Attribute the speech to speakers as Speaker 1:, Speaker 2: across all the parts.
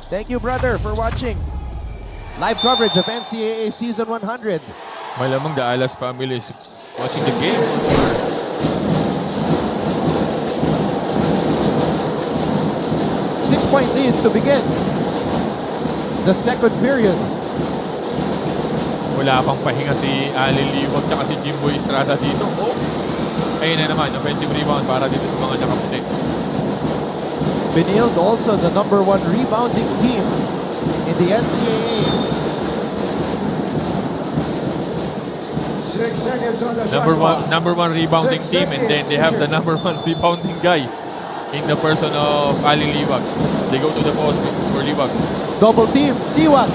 Speaker 1: Thank you, brother, for watching. Live coverage of NCAA Season 100.
Speaker 2: Malamang the Alas family is watching the game.
Speaker 1: 6-point lead to begin the second period.
Speaker 2: Wala pang pahinga si Alin Liwag at si Jimboy Estrada dito. Oh! Ayun na naman, offensive rebound para dito sa mga nakaputi.
Speaker 1: Benilde also the #1 rebounding team in the NCAA.
Speaker 3: 6 seconds on the shot clock.
Speaker 2: Number one rebounding
Speaker 3: 6
Speaker 2: team, and then they have the #1 rebounding guy in the person of Alin Liwag. They go to the post for Liwag.
Speaker 1: Double team, Liwag.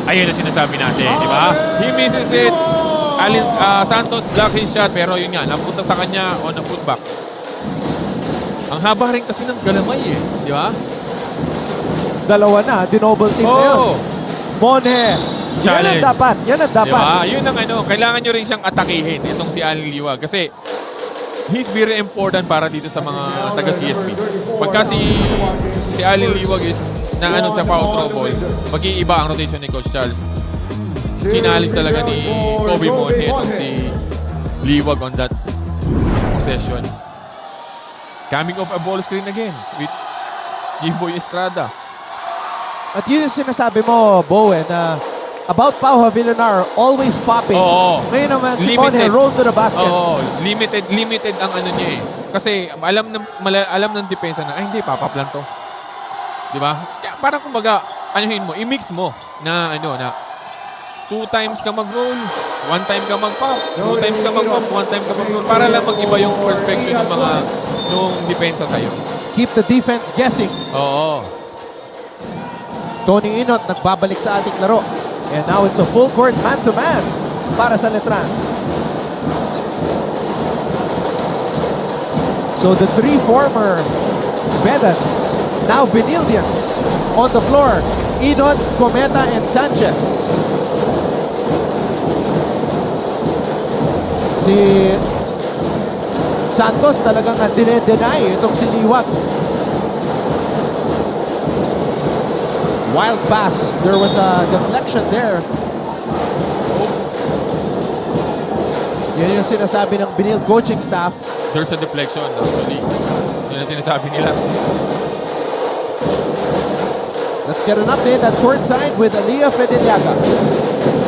Speaker 2: Ayun na sinasabi natin, di ba? He misses it. Alin Santos block his shot, pero yun nga, napunta sa kanya on a putback. Ang haba rin kasi ng galamay eh, di ba?
Speaker 1: Dalawa na, dinoble team na yun.
Speaker 2: Oh!
Speaker 1: Monhe. Yan
Speaker 2: Challenge.
Speaker 1: ang dapat. Yan ang dapat.
Speaker 2: Diba? Yun ang ano, kailangan nyo rin siyang atakihin itong si Alin Liwag kasi he's very important para dito sa mga taga CSP. Pagka si Alin Liwag is na ano sa foul trouble, mag-iiba ang rotation ni Coach Charles. Sinalis talaga ni Kobe Monhe itong si Liwag on that possession. Coming off a ball screen again with Jimboy Estrada.
Speaker 1: At yun yung sinasabi mo, Bowen, na about Pau Villar always popping.
Speaker 2: Oo.
Speaker 1: Ngayon naman, si
Speaker 2: Limited.
Speaker 1: Monhe rolled to the basket.
Speaker 2: Oo, limited ang ano niya eh. Kasi alam ng depensa na, ay hindi, papap lang to. Di ba? Kaya parang kumbaga, anuhin mo, i-mix mo na ano, na 2 times ka mag-roll, 1 time ka mag-pop, 2 times ka mag-pop, 1 time ka mag-roll, para lang mag-iba yung perspective ng mga nung depensa sa'yo.
Speaker 1: Keep the defense guessing.
Speaker 2: Oo.
Speaker 1: Tony Inot nagbabalik sa ating laro. And now it's a full court man-to-man para sa Letran. So the 3 former Bedans, now Benildians, on the floor. Inot, Cometa, and Sanchez. Si Santos talagang dine-deny itong si Liwag. Wild pass. There was a deflection there. Yan yung sinasabi ng Benilde coaching staff.
Speaker 2: There's a deflection actually. Yun ang sinasabi nila.
Speaker 1: Let's get an update at courtside with Aliyah Fedeliaga.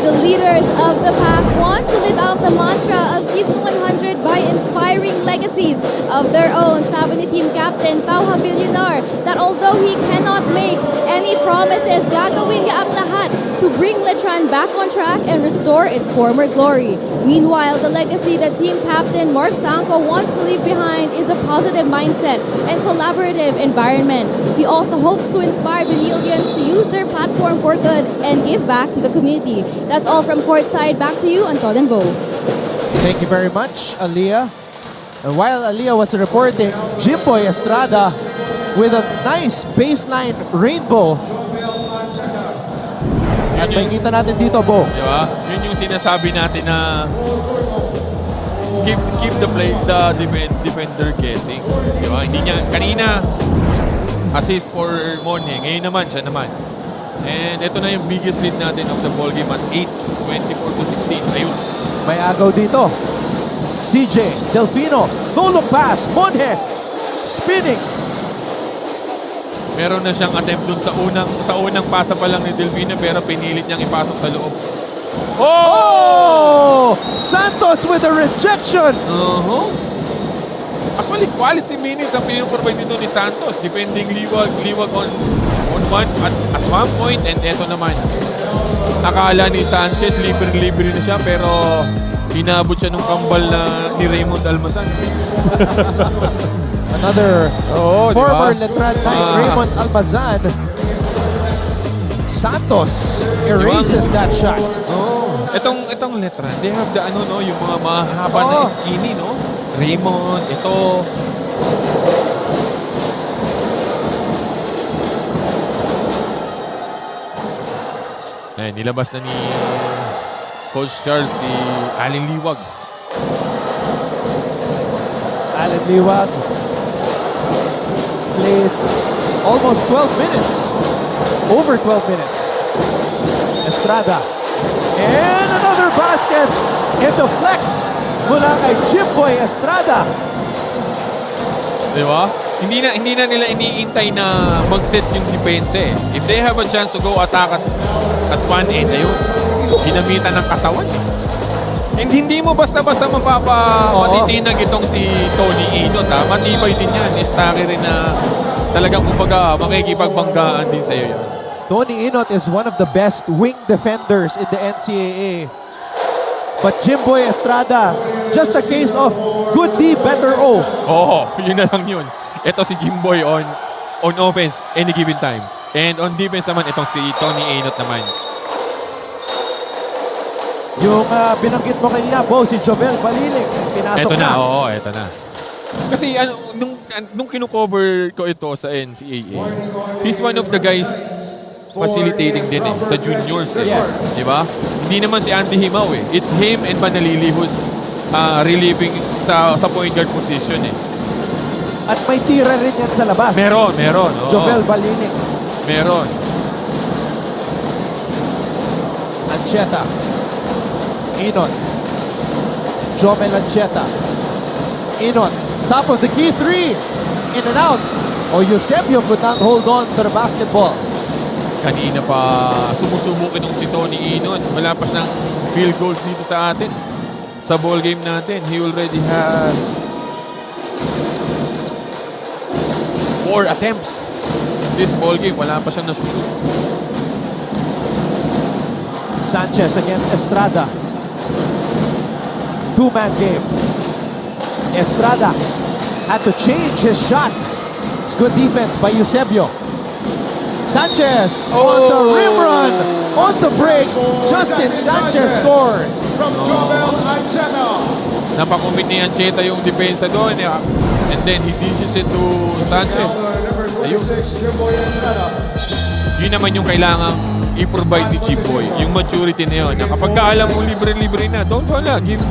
Speaker 4: The leaders of the pack want to live out the mantra of Season 100 by inspiring legacies of their own. Sabi ni team captain Pau Villar that although he cannot make any promises, gagawin niya ang lahat to bring Letran back on track and restore its former glory. Meanwhile, the legacy that team captain Mark Sanko wants to leave behind is a positive mindset and collaborative environment. He also hopes to inspire Benildians to use their platform for good and give back to the community. That's all from courtside. Back to you, Anton and Bo.
Speaker 1: Thank you very much, Aliyah. And while Aliyah was reporting, Jimboy Estrada with a nice baseline rainbow. At makikita natin dito, Bo.
Speaker 2: Di ba? Yun yung sinasabi natin na keep the defender guessing. Di ba? Hindi niya, kanina, assist for Monhe. Ngayon naman, siya naman. And ito na yung biggest lead natin of the ball game at 8-24-16. Ayun.
Speaker 1: May agaw dito. CJ Delfino. No-look pass. Monhe. Spinning.
Speaker 2: Meron na siyang attempt dun sa unang pasa pa lang ni Delfino pero pinilit niyang ipasok sa loob.
Speaker 1: Oh! Santos with a rejection.
Speaker 2: Actually, quality minutes ang piniprovide dito ni Santos. Depending Liwag on at one point, and eto naman. Akala ni Sanchez, libre na siya, pero hinabot siya nung kambal na ni Raymond Almazan.
Speaker 1: Another former
Speaker 2: diba?
Speaker 1: Letran knight, Raymond Almazan. Santos erases that shot.
Speaker 2: Itong Letran, they have the yung mga mahaba na skinny, no? Raymond, ito. Eh, nilabas na ni Coach Charles si Alin Liwag.
Speaker 1: Alin Liwag played almost 12 minutes. Over 12 minutes. Estrada. And another basket in the flex mula kay Jimboy Estrada.
Speaker 2: Di ba? Hindi na nila iniintay na mag-set yung depensa eh. If they have a chance to go attack at one end, ayun, ginamitan ng katawan eh. And hindi mo basta-basta mapapatitinag itong si Tony Inot ha. Matibay din yan. Istake rin na talagang kumbaga makikipagbanggaan din sa'yo yan.
Speaker 1: Tony Inot is one of the best wing defenders in the NCAA. But Jimboy Estrada, just a case of good D, better O.
Speaker 2: Oo, yun na lang yun. Ito si Jimboy on offense any given time. And on defense naman, itong si Tony Inot naman.
Speaker 1: Yung binanggit mo kanina, Bo, si Jovel Baliling, pinasok
Speaker 2: Ito na,
Speaker 1: na.
Speaker 2: oo, ito na. Kasi nung kino-cover ko ito sa NCAA, he's one of the guys facilitating din eh, sa juniors eh.
Speaker 1: Yeah.
Speaker 2: Di ba? Hindi naman si Andy Himaw eh. It's him and Manalili who's relieving sa point guard position eh.
Speaker 1: At may tira rin yan sa labas.
Speaker 2: Meron. Oo.
Speaker 1: Jovel Baliling.
Speaker 2: Meron.
Speaker 1: Ancheta. Inot. Jomel Ancheta. Inot. Top of the key three. In and out. Eusebio could not hold on to the basketball.
Speaker 2: Kanina pa sumusubukin ng si Tony Inot. Wala pa siyang field goals dito sa atin. Sa ball game natin, he already had 4 attempts. This ball game, wala pa siyang nasushoot.
Speaker 1: Sanchez against Estrada. Two-man game. Estrada had to change his shot. It's good defense by Eusebio. Sanchez on the rim run. On the break, Justin Sanchez scores.
Speaker 2: Napakumit ni Ancheta yung depensa doon. And then he dishes it to Sanchez. Ayun. Yun naman yung kailangang i-provide ni Jimboy. Yung maturity na yun. Na kapag alam mo libre-libre na, don't wala. Give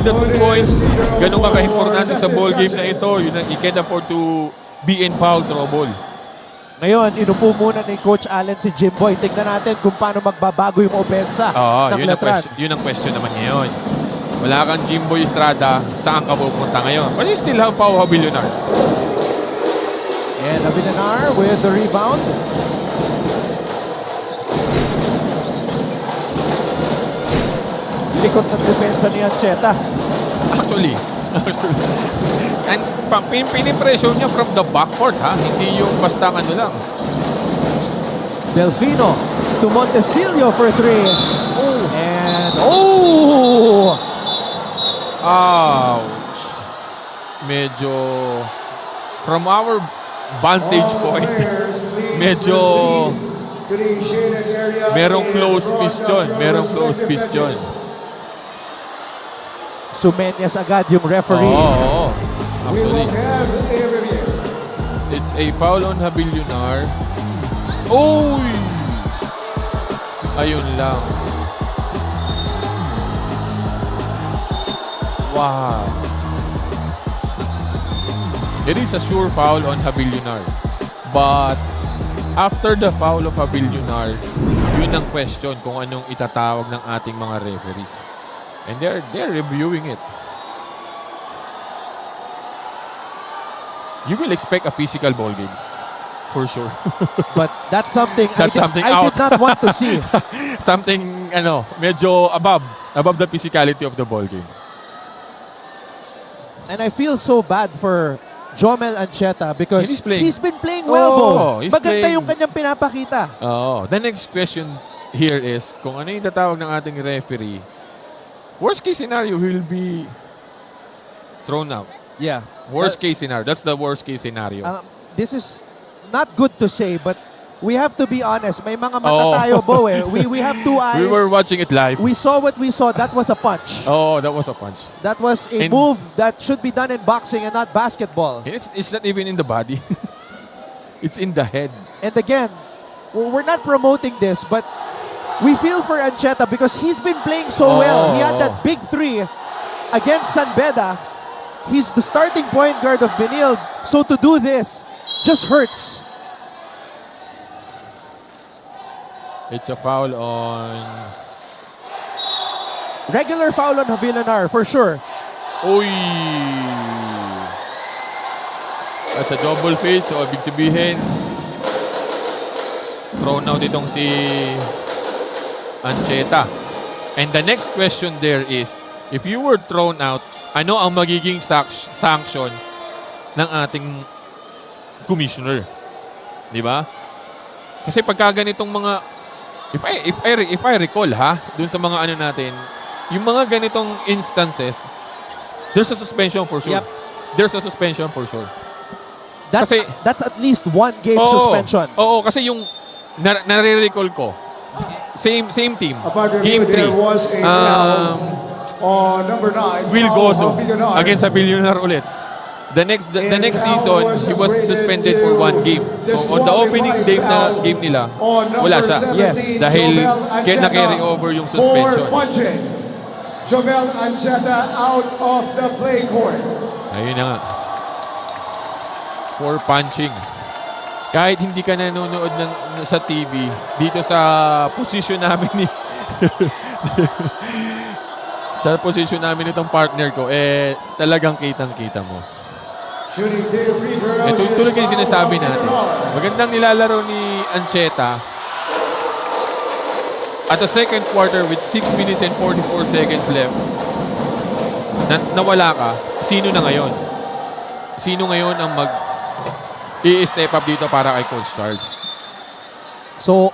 Speaker 2: the 2 points. Ganun ka ka-importante sa ball game na ito. You can't afford to be in foul trouble.
Speaker 1: Ngayon, inupo muna ni Coach Allen si Jimboy. Tignan natin kung paano magbabago yung opensa ng Letran.
Speaker 2: Yun ang question naman ngayon. Wala kang Jimboy Estrada, saan ka pupunta ngayon? But you still have Pau Abilionar.
Speaker 1: And Abilionar with the rebound. Likot ng depensa ni Ancheta.
Speaker 2: Actually. And pinipressure niya from the backcourt ha. Hindi yung basta ano lang.
Speaker 1: Delfino to Montesilio for 3. And
Speaker 2: Ouch. Medyo from our vantage point, medyo merong close piston.
Speaker 1: Sumenyas agad yung referee.
Speaker 2: Oo. Actually. It's a foul on Abilionar. Oy! Ayun lang. Wow. It is a sure foul on Abilionar. But after the foul of Abilionar, yun ang question kung anong itatawag ng ating mga referees. And they're reviewing it. You will expect a physical ball game. For sure.
Speaker 1: But that's something
Speaker 2: That's something
Speaker 1: I
Speaker 2: out.
Speaker 1: did not want to see.
Speaker 2: Something, medyo above the physicality of the ball game.
Speaker 1: And I feel so bad for Jomel Ancheta because he's been playing well, Bo.
Speaker 2: He's
Speaker 1: Maganda
Speaker 2: playing.
Speaker 1: yung kanyang pinapakita.
Speaker 2: The next question here is, kung ano yung tatawag ng ating referee, worst case scenario, he'll be thrown out.
Speaker 1: Yeah.
Speaker 2: Worst case scenario. That's the worst case scenario.
Speaker 1: This is not good to say, but we have to be honest. May mga mata tayo, Bo. We have 2 eyes.
Speaker 2: We were watching it live.
Speaker 1: We saw what we saw. That was a punch.
Speaker 2: Oh, that was a punch.
Speaker 1: That was a
Speaker 2: And-
Speaker 1: move that should be done in boxing and not basketball.
Speaker 2: And it's not even in the body. It's in the head.
Speaker 1: And again, we're not promoting this, but we feel for Ancheta because he's been playing so well. He had that big 3 against San Beda. He's the starting point guard of Benil. So to do this just hurts.
Speaker 2: It's a foul on...
Speaker 1: Regular foul on Villanar, for sure.
Speaker 2: Uy! That's a double face. So, ibig sabihin, thrown out itong si Ancheta. And the next question there is, if you were thrown out, ano ang magiging sanction ng ating commissioner? Di ba? Kasi pagka ganitong mga, if I recall dun sa mga ano natin, yung mga ganitong instances, there's a suspension for sure.
Speaker 1: Yep.
Speaker 2: There's a suspension for sure.
Speaker 1: That's at least 1 game suspension.
Speaker 2: Oo, kasi yung nare-recall ko, same team,
Speaker 3: Apparently,
Speaker 2: game 3,
Speaker 3: there was a foul on number 9,
Speaker 2: Will
Speaker 3: Paul
Speaker 2: Gozo
Speaker 3: Villonar.
Speaker 2: against a Billionaire ulit. The next season, he was suspended for 1 game. So on the opening game nila, wala siya.
Speaker 1: Yes.
Speaker 2: Dahil na-carry over yung suspension.
Speaker 3: For punching, Jomel Ancheta out of the play court.
Speaker 2: Ayun na nga. For punching. Kahit hindi ka nanonood sa TV, dito sa position namin ni sa position namin itong partner ko, talagang kitang-kita mo. Tulad yung sinasabi natin. Magandang nilalaro ni Ancheta. At the second quarter with 6 minutes and 44 seconds left, nawala ka, sino na ngayon? Sino ngayon ang i-step up dito para kay Coach Charles?
Speaker 1: So,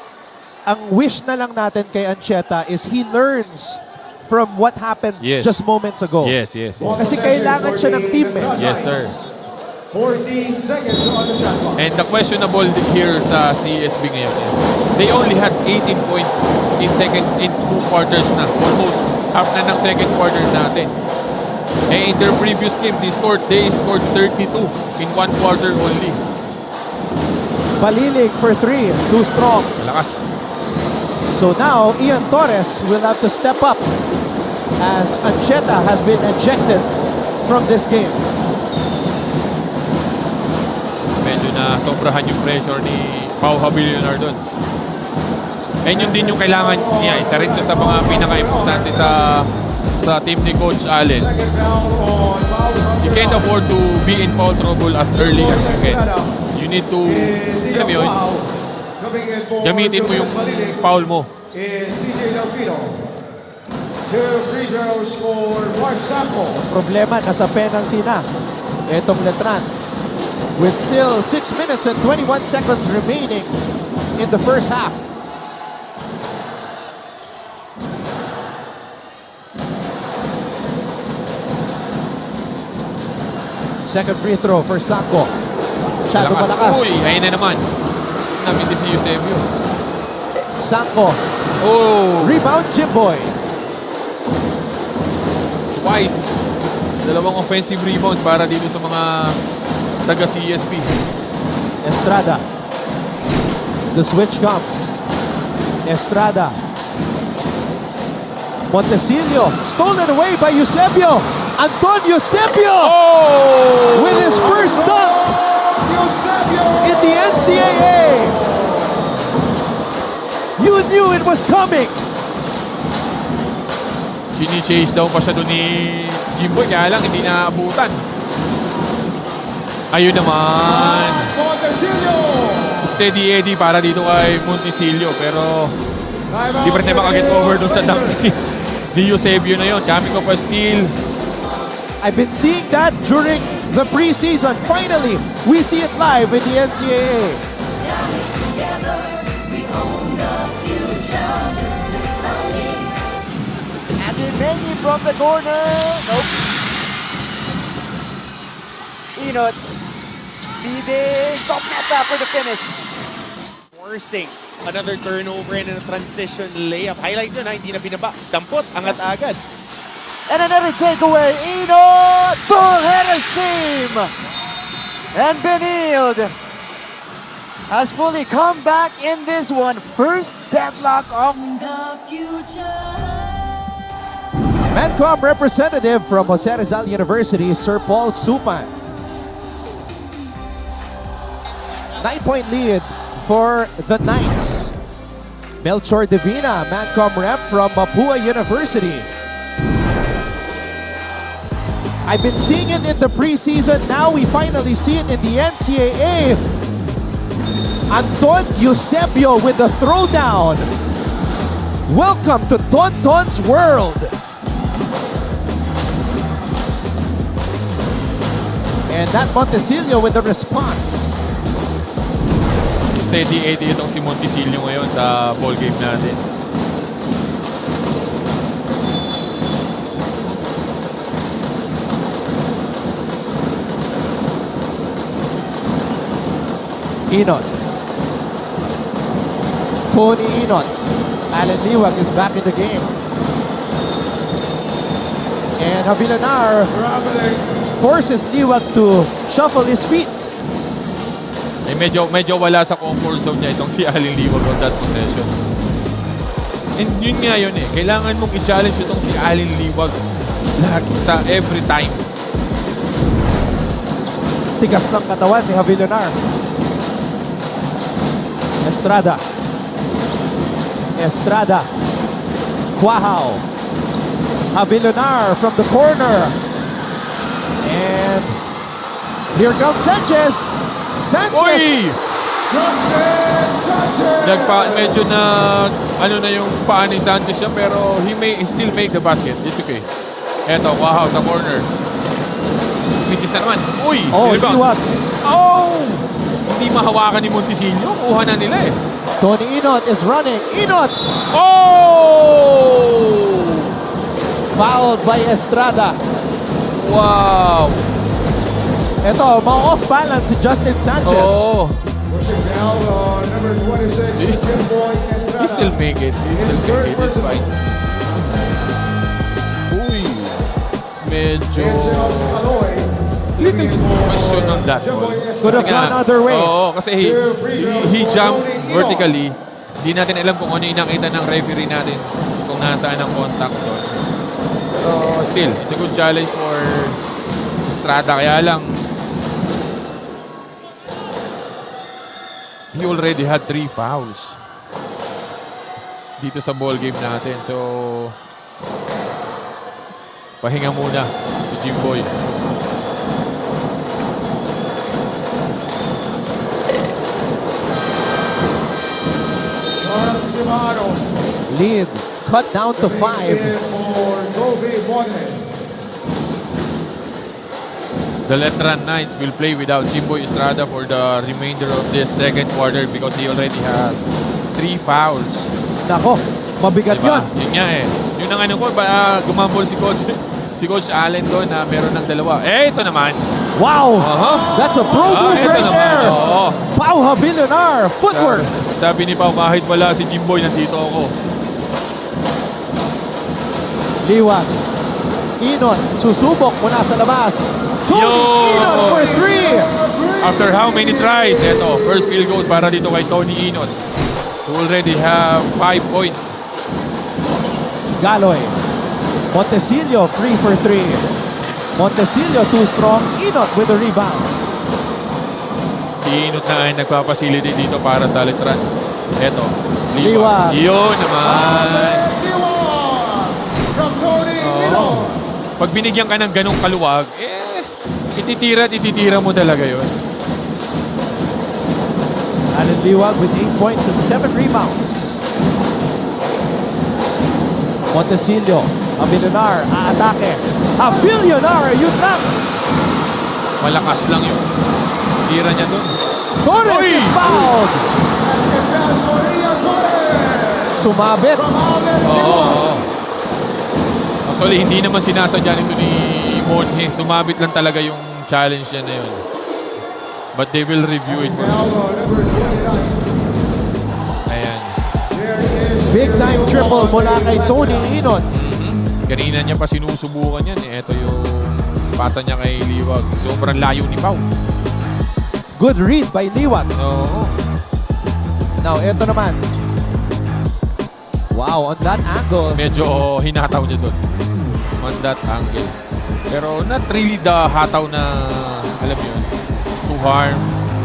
Speaker 1: ang wish na lang natin kay Ancheta is he learns from what happened
Speaker 2: Yes.
Speaker 1: just moments ago.
Speaker 2: Yes.
Speaker 1: Kasi kailangan siya ng team eh.
Speaker 2: Yes, sir.
Speaker 3: 14 seconds on the shot clock.
Speaker 2: And the questionable here sa CSB ngayon is they only had 18 points in 2 quarters na. Almost half na ng second quarter natin. In their previous game, they scored 32 in 1 quarter only.
Speaker 1: Balilig for 3, too strong.
Speaker 2: Malakas.
Speaker 1: So now, Ian Torres will have to step up as Ancheta has been ejected from this game.
Speaker 2: Medyo na sobrahan yung pressure ni Pau Habilionar doon. And yun din yung kailangan niya. Isa rin to sa mga pinaka-importante sa team ni Coach Allen.
Speaker 3: Second foul on Paul
Speaker 2: You can't afford to be in foul trouble as early as you can. You need to, alam mo yun, gamitin mo yung foul mo.
Speaker 3: In CJ Delfino. 2 free throws for Mark Sample.
Speaker 1: Problema, nasa penalty na etong Letran. With still 6 minutes and 21 seconds remaining in the first half. Second free throw for Sako. Shadow malakas.
Speaker 2: Uy, ayun na naman. Namin din si Eusebio.
Speaker 1: Sako.
Speaker 2: Oh,
Speaker 1: Rebound, Jimboy.
Speaker 2: twice. Dalawang offensive rebounds para dito sa mga taga-CSP.
Speaker 1: Estrada. The switch comes. Estrada. Montecillo. Stolen away by Eusebio. Anton Eusebio
Speaker 2: Oh!
Speaker 1: with his first dunk in the NCAA. You knew it was coming.
Speaker 2: Chini-chase daw pa siya doon ni Jimboy, kaya lang hindi naabutan. Ayun naman.
Speaker 3: Montecillo.
Speaker 2: Steady Eddie para dito kay Montecillo, pero di pa rin tayo makaget over doon sa dunk ni Eusebio na yun. Kami ko pa steal.
Speaker 1: I've been seeing that during the preseason. Finally, we see it live in the NCAA.
Speaker 5: Mengi from the corner. Nope. Inot. Feeding. Top meta for the finish.
Speaker 6: Forcing another turnover and a transition layup. Highlight yun hindi na binaba. Dampot, angat agad.
Speaker 5: And another takeaway. Inot. Full header seam. And Benilde has fully come back in this one. First deadlock of
Speaker 4: The future.
Speaker 1: Mancom representative from Jose Rizal University, Sir Paul Supan. 9-point lead for the Knights. Melchor Divina, Mancom rep from Mapua University. I've been seeing it in the preseason. Now we finally see it in the NCAA. Anton Eusebio with the throwdown. Welcome to Tonton's world. And that Montesilio with the response.
Speaker 2: Steady Eddie itong si Montesilio ngayon sa ball game natin.
Speaker 1: Inot. Tony Inot. Alan Liwag is back in the game. And Havilanar
Speaker 3: Traveling.
Speaker 1: forces Liwag to shuffle his feet.
Speaker 2: Eh, medyo wala sa comfort zone niya itong si Alin Liwag on that possession. And yun nga yun eh. Kailangan mong i-challenge itong si Alin Liwag. Lagi sa every time.
Speaker 1: Tigas ng katawan ni Havilanar. Estrada. Estrada. Quahao. Havilanar from the corner. And here comes Sanchez. Sanchez.
Speaker 2: Oy!
Speaker 3: Justin Sanchez.
Speaker 2: Medyo ano na yung paa ni Sanchez siya, pero he still make the basket. It's okay. Eto, wow, sa corner. Mitis na naman. Uy!
Speaker 1: Oh,
Speaker 2: rebound.
Speaker 1: Liwag.
Speaker 2: Oh! Hindi mahawakan ni Montesilio. Kuha na nila eh.
Speaker 1: Tony Inot is running. Inot
Speaker 2: Oh!
Speaker 1: fouled by Estrada.
Speaker 2: Wow!
Speaker 1: Ito, ma-off balance si Justin Sanchez.
Speaker 2: Oh!
Speaker 3: Pushing down on number 26, Jim Boy Estrada.
Speaker 2: He still make it. He still make it. It's fine. Uy! Medyo...
Speaker 3: Denzel Aloy.
Speaker 2: Little question on that one.
Speaker 1: Could have
Speaker 2: Kasi nga,
Speaker 1: gone other way.
Speaker 2: Oo, kasi he jumps vertically. Hindi natin alam kung ano yung nakita ng referee natin kung nasaan ang contact doon. Pero still, it's a good challenge for Estrada. Kaya lang, he already had 3 fouls dito sa ball game natin. So, pahinga muna si Jimboy.
Speaker 3: Charles Dimano.
Speaker 1: Lead cut down to 5.
Speaker 3: In for Kobe Monet.
Speaker 2: The Letran Knights will play without Jimboy Estrada for the remainder of this second quarter because he already had 3 fouls.
Speaker 1: Nako, mabigat
Speaker 2: Diba?
Speaker 1: yun.
Speaker 2: Yun nga eh. Yun ang ano ko, gumambol si Coach Allen doon na meron ng dalawa. Eh, ito naman.
Speaker 1: Wow! That's a pro move
Speaker 2: ito
Speaker 1: right
Speaker 2: naman.
Speaker 1: there.
Speaker 2: Oo.
Speaker 1: Pau Havilanar, footwork.
Speaker 2: Sabi ni Pau, kahit wala si Jimboy, nandito ako.
Speaker 1: Liwag. Inot, susubok mula sa labas. Tony
Speaker 2: Yo!
Speaker 1: Inot for 3.
Speaker 2: After how many tries? Ito, first field goal para dito kay Tony Inot. Who already have 5 points.
Speaker 1: Galoy. Montesilio, 3 for 3. Montesilio, too strong. Inot with the rebound.
Speaker 2: Si Inot na ay nagpapasility dito para sa Letran. Ito,
Speaker 1: Liwag.
Speaker 2: Yun naman.
Speaker 3: Liwag from Tony Inot.
Speaker 2: Pag binigyan ka ng ganong kaluwag, ititira mo talaga yun.
Speaker 1: Alan Liwag with 8 points and 7 rebounds. Montesilio, Havilanar, aatake. Havilanar, yun lang.
Speaker 2: Malakas lang yun. Tira niya dun.
Speaker 1: Torres
Speaker 2: Oy!
Speaker 1: is fouled.
Speaker 3: Basket pass for Ian Torres.
Speaker 1: Sumabit.
Speaker 3: From Alvin
Speaker 2: Oo.
Speaker 3: Liwag.
Speaker 2: Actually, hindi naman sinasadya nito ni Monhe. Sumabit lang talaga yung challenge niya na yun. But they will review it for
Speaker 3: Now
Speaker 2: sure.
Speaker 3: number 29.
Speaker 2: Ayan.
Speaker 3: There is
Speaker 1: Big time triple mula kay Tony Inot.
Speaker 2: Kanina niya pa sinusubukan yan. Ito yung pasa niya kay Liwag. Sobrang layo ni Pau.
Speaker 1: Good read by Liwag.
Speaker 2: Oo.
Speaker 1: Now, eto naman. Wow, on that angle.
Speaker 2: Medyo hinataw niya doon. On that angle. Pero not really the hataw na, alam mo yun, to harm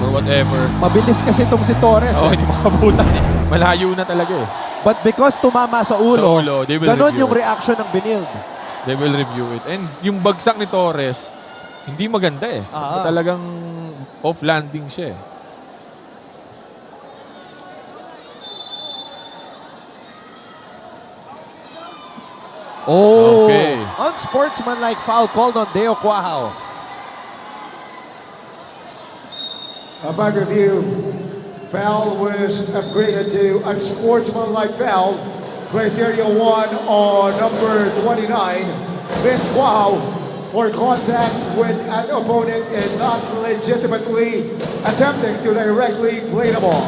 Speaker 2: or whatever.
Speaker 1: Mabilis kasi itong si Torres.
Speaker 2: Oo,
Speaker 1: eh.
Speaker 2: hindi makabutan eh. Malayo na talaga eh.
Speaker 1: But because tumama sa ulo,
Speaker 2: Sa ulo, they will
Speaker 1: ganon
Speaker 2: review
Speaker 1: yung
Speaker 2: it.
Speaker 1: reaction ng Benild.
Speaker 2: They will review it. And yung bagsak ni Torres, hindi maganda eh. Talagang off-landing siya eh.
Speaker 1: Oh,
Speaker 2: Okay.
Speaker 1: unsportsmanlike foul called on Deo Quajao.
Speaker 3: Upon review, foul was upgraded to unsportsmanlike foul. Criteria 1 on number 29, Vince Wow, for contact with an opponent and not legitimately attempting to directly play the ball.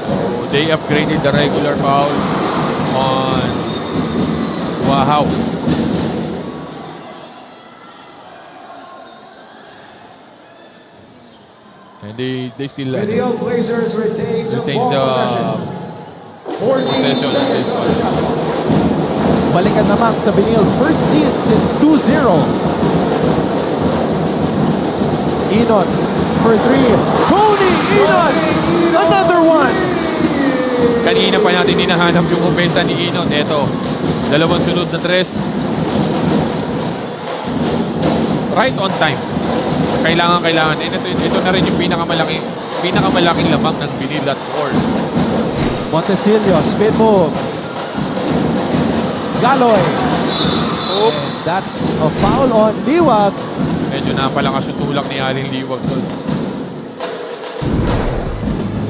Speaker 2: So they upgraded the regular foul on Wow. And they still
Speaker 3: Video Blazers retains
Speaker 2: retains
Speaker 3: ball
Speaker 2: the
Speaker 3: possession. 14
Speaker 2: possession on this
Speaker 3: seconds on
Speaker 2: one.
Speaker 3: the shot clock.
Speaker 1: Balikan naman sa Benild. First lead since 2-0. Inon for 3. Tony Inon! Another one!
Speaker 2: Kanina pa natin hinahanap yung umesa ni Inon. Eto, dalawang sunod na tres. Right on time. Kailangan. And ito na rin yung pinakamalaking lamang ng Benild at 4.
Speaker 1: Montesilio, spin move. Galoy.
Speaker 2: Oh.
Speaker 1: And that's a foul on Liwag.
Speaker 2: Medyo napalakas yung tulak ni Alin Liwag doon.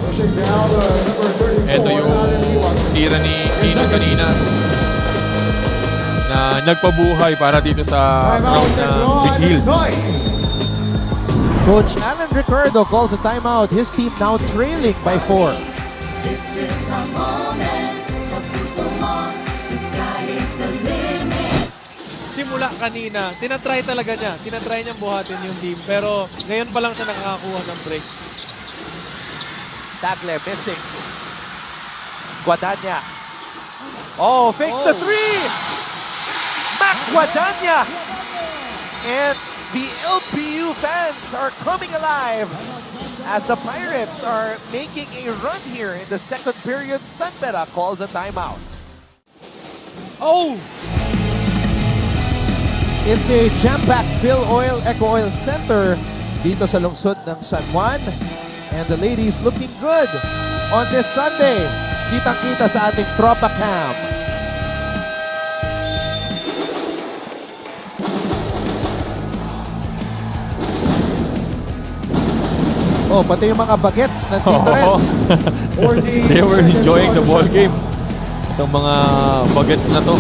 Speaker 3: Pushing down number 34.
Speaker 2: Ito yung
Speaker 3: Alan Liwag.
Speaker 2: tira ni Inon kanina na nagpabuhay para dito sa
Speaker 3: Timeout
Speaker 2: round
Speaker 3: and
Speaker 2: ng
Speaker 3: drawn
Speaker 2: Benild.
Speaker 3: noise.
Speaker 1: Coach Alan Ricardo calls a timeout. His team now trailing by 4.
Speaker 7: This is a moment sa puso mo. The sky is the limit.
Speaker 8: Simula kanina, tinatry talaga niya. Tinatry niyang buhatin yung team. Pero ngayon pa lang siya nakakakuha ng break.
Speaker 1: Tagle missing. Guadagna. Oh, fakes the 3! Mac Guadagna! And the LPU fans are coming alive as the Pirates are making a run here in the second period. Santera calls a timeout.
Speaker 8: Oh!
Speaker 1: It's a jam-packed Phil Oil Eco Oil Center dito sa lungsod ng San Juan. And the ladies looking good on this Sunday. Kitang-kita sa ating Tropa Cam. Oh, pati yung mga bagets nandito rin.
Speaker 2: They were enjoying the ball game. Itong mga bagets na to.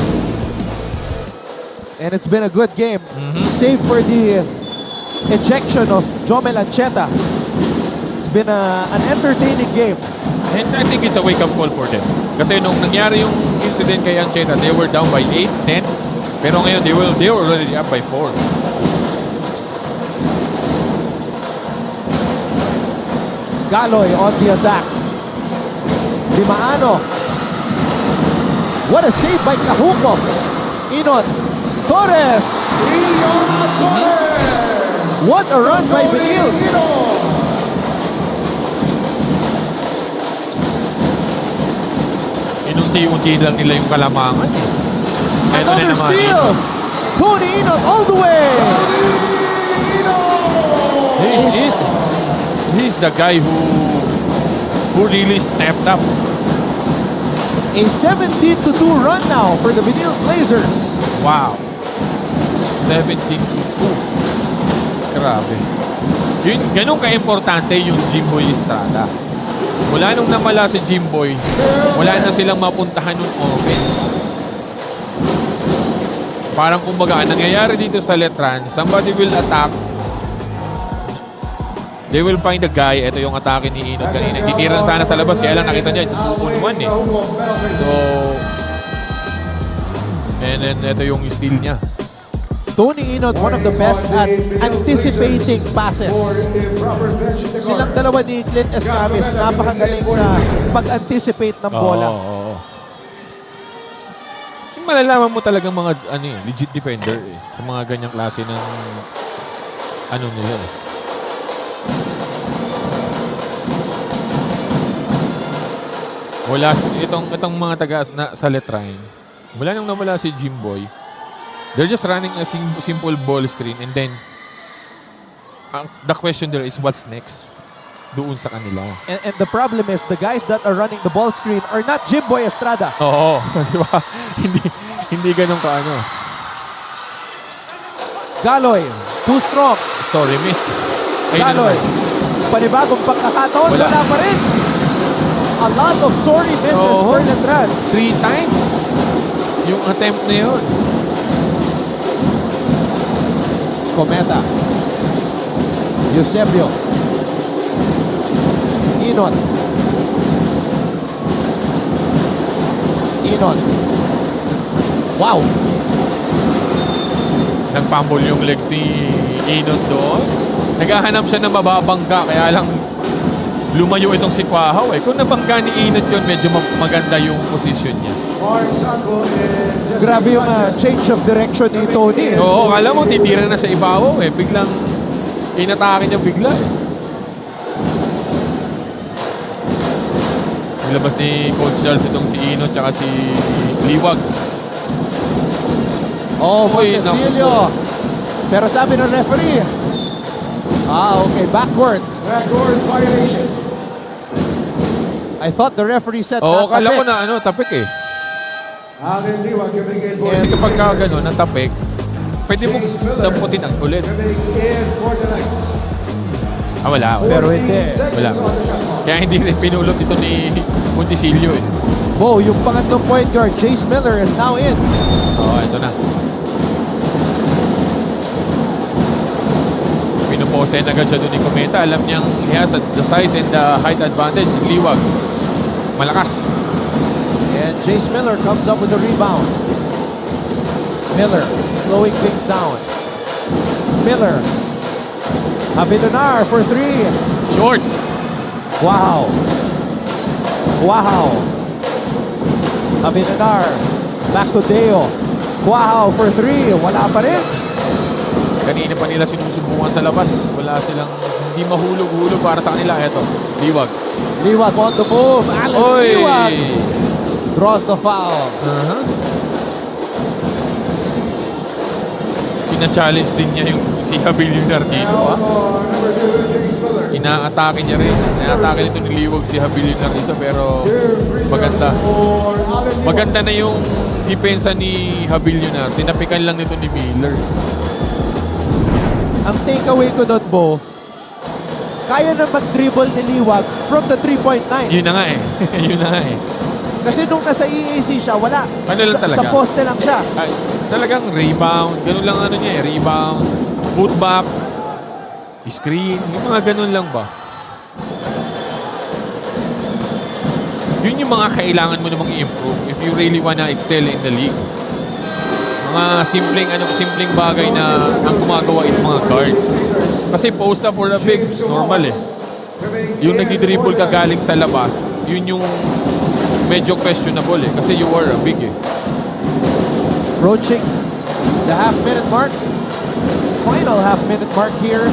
Speaker 1: And it's been a good game. Save for the ejection of Jomel Ancheta. It's been an entertaining game.
Speaker 2: And I think it's a wake-up call for them. Kasi nung nangyari yung incident kay Ancheta, they were down by 8, 10. Pero ngayon, they were already up by 4.
Speaker 1: Galoy on the attack. Dimaano. What a save by Kahuko. Inon. Torres. What a run by Benil.
Speaker 2: Inunti-unti lang nila yung kalamangan eh. Eto na
Speaker 1: Another
Speaker 2: naman,
Speaker 1: steal.
Speaker 2: Inon.
Speaker 1: Tony Inon all the way.
Speaker 2: He's the guy who really stepped up.
Speaker 1: A 17-2 run now for the Benil Blazers.
Speaker 2: Wow. 17-2. Grabe. Yun, ganun ka-importante yung Jimboy Estrada. Mula nung namala si Jimboy, wala na silang mapuntahan ng offense. Parang kumbaga, ang nangyayari dito sa Letran, somebody will attack. They will find a guy. Ito yung atake ni Inon kanina. Titiran sana sa labas, kaya lang nakita niya, it's 2-on-1 eh. So, and then ito yung steal niya.
Speaker 1: Tony Inon, one of the best at anticipating passes. Silang dalawa ni Clint Escamis, napakagaling sa pag-anticipate ng bola.
Speaker 2: Oo. Yung malalaman mo talagang mga legit defender eh, sa mga ganyang klase ng nila eh. Wala, itong mga taga sa Letrine, wala nang nawala si Jimboy. They're just running a simple ball screen and then the question there is what's next doon sa kanila.
Speaker 1: And the problem is the guys that are running the ball screen are not Jimboy Estrada.
Speaker 2: Oo, di ba? hindi ganun ka ano.
Speaker 1: Galoy, too strong.
Speaker 2: Sorry, miss. Ayun na
Speaker 1: Galoy,
Speaker 2: naman.
Speaker 1: panibagong pagkakataon,
Speaker 2: Wala.
Speaker 1: wala pa rin. A lot of sorry misses
Speaker 2: Oo.
Speaker 1: for Letran.
Speaker 2: 3 times yung attempt na yun.
Speaker 1: Cometa. Eusebio. Inot. Wow.
Speaker 2: Nagpambol yung legs ni Inon doon. Naghahanap siya ng mababangga kaya lang lumayo itong si Quahaw eh. Kung nabangga ni Inot yun, medyo maganda yung position niya.
Speaker 3: Mark Sango and
Speaker 1: Grabe yung change of direction ni Tony.
Speaker 2: Oo, kala mo titira na sa ibabaw eh. Biglang inatake niya bigla eh. Nilabas ni Coach Charles itong si Inot tsaka si Liwag.
Speaker 1: Oh,
Speaker 2: Uy,
Speaker 1: Montesilio. Pero sabi ng referee, okay, backward.
Speaker 3: backward violation.
Speaker 1: I thought the referee said
Speaker 2: Oo,
Speaker 1: not
Speaker 2: kala ko
Speaker 1: tapik.
Speaker 2: na ano, tapik eh.
Speaker 3: Allen Liwag coming in for
Speaker 2: Kasi kapag ka gano'n, natapik, pwede mo damputin ang ulit.
Speaker 3: coming in for the Knights.
Speaker 2: Wala.
Speaker 1: Pero hindi.
Speaker 2: Wala. Kaya hindi rin pinulot ito ni Montesilio eh.
Speaker 1: Bo, yung pangatlong point guard, Jace Miller is now in.
Speaker 2: Oo, ito na. Pinupose na agad siya doon ni Cometa. Alam niyang he has the size and the height advantage. Liwag. Malakas.
Speaker 1: And Jace Miller comes up with the rebound. Miller slowing things down. Miller. Abidonar for 3.
Speaker 2: Short.
Speaker 1: Wow. Abidonar. Back to Deo. Wow for 3. Wala pa rin.
Speaker 2: Kanina pa nila sinusubukan sa labas. Wala silang hindi mahulog-hulog para sa kanila. Eto, Liwag.
Speaker 1: Liwag on the move. Alan
Speaker 2: Oy!
Speaker 1: Liwag draws the foul.
Speaker 2: Uh-huh. Sina-challenge din niya yung si Habilinar dito.
Speaker 3: Now,
Speaker 2: Ah.
Speaker 3: number 2, James Miller.
Speaker 2: Inaatake niya rin. Inaatake nito ni Liwag si Habilinar dito. Pero maganda.
Speaker 3: For Allen Liwag.
Speaker 2: Maganda na yung depensa ni Habilinar. Tinapikan lang nito ni Miller.
Speaker 1: Ang takeaway ko doon, Bo, kaya na mag-dribble ni Liwag from the 3-point line.
Speaker 2: Yun na nga eh. Yun na nga eh.
Speaker 1: Kasi nung nasa EAC siya, wala.
Speaker 2: Ano lang talaga?
Speaker 1: Sa poste lang siya.
Speaker 2: Ay, talagang rebound. Ganun lang ano niya eh. Rebound. Putback. Screen. Yung mga ganun lang ba? Yun yung mga kailangan mo namang i-improve if you really wanna excel in the league. Mga simpleng bagay na ang gumagawa is mga guards. Kasi post up for the bigs, normal eh. Yung nagdi-dribble ka galing sa labas, yun yung medyo questionable eh. Kasi you are a big eh.
Speaker 1: Approaching the half-minute mark. Final half-minute mark here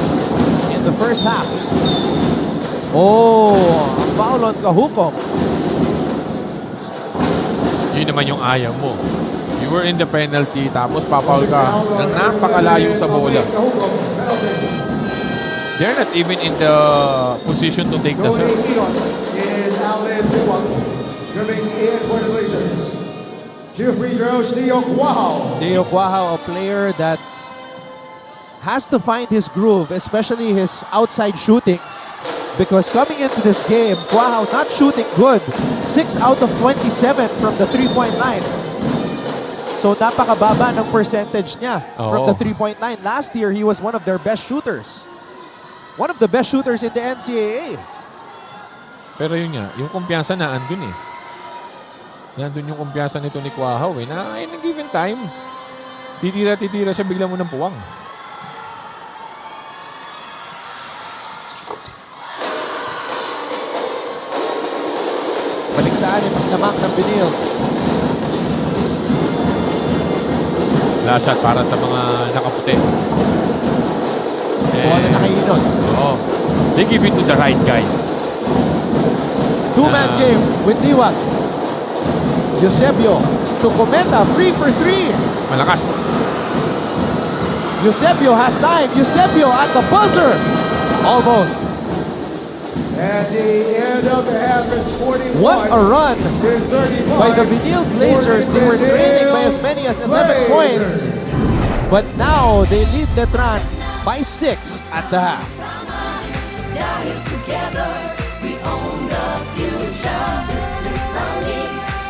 Speaker 1: in the first half. Oh, a foul on Kahukom.
Speaker 2: Yun naman yung ayaw mo. You were in the penalty, tapos papaul ka ng napakalayo sa bola. They're not even in the position to take the
Speaker 3: Tony
Speaker 2: shot.
Speaker 3: Inot and Allen Liwag coming in for the Blazers. 2 free throws, Neo Quahaw.
Speaker 1: Deo Quahaw, a player that has to find his groove, especially his outside shooting. Because coming into this game, Quahaw not shooting good. 6 out of 27 from the 3-point line. So napakababa ng percentage niya from
Speaker 2: Oo.
Speaker 1: the 3-point line. Last year, he was one of their best shooters. One of the best shooters in the NCAA.
Speaker 2: Pero yun nga, yung kumpiyansa na andun eh. Nandun yung kumpiyansa nito ni Quahaw eh, na in a given time, titira siya, bigla mo ng puwang.
Speaker 1: Balik sa anim ang lamang ng Benil.
Speaker 2: Last shot para sa mga nakaputi.
Speaker 1: Bola na kay Inon.
Speaker 2: Oo. They give it to the right guy.
Speaker 1: 2 Two-man game with Liwag. Eusebio to Cometa, 3 for 3.
Speaker 2: Malakas.
Speaker 1: Eusebio has time. Eusebio at the buzzer. Almost.
Speaker 3: And the end of the half is 41.
Speaker 1: What a run
Speaker 3: to 35
Speaker 1: by the Benil Blazers. They were trailing by as many as 11 points. But now they lead Letran by 6 at the half.
Speaker 7: Together, we own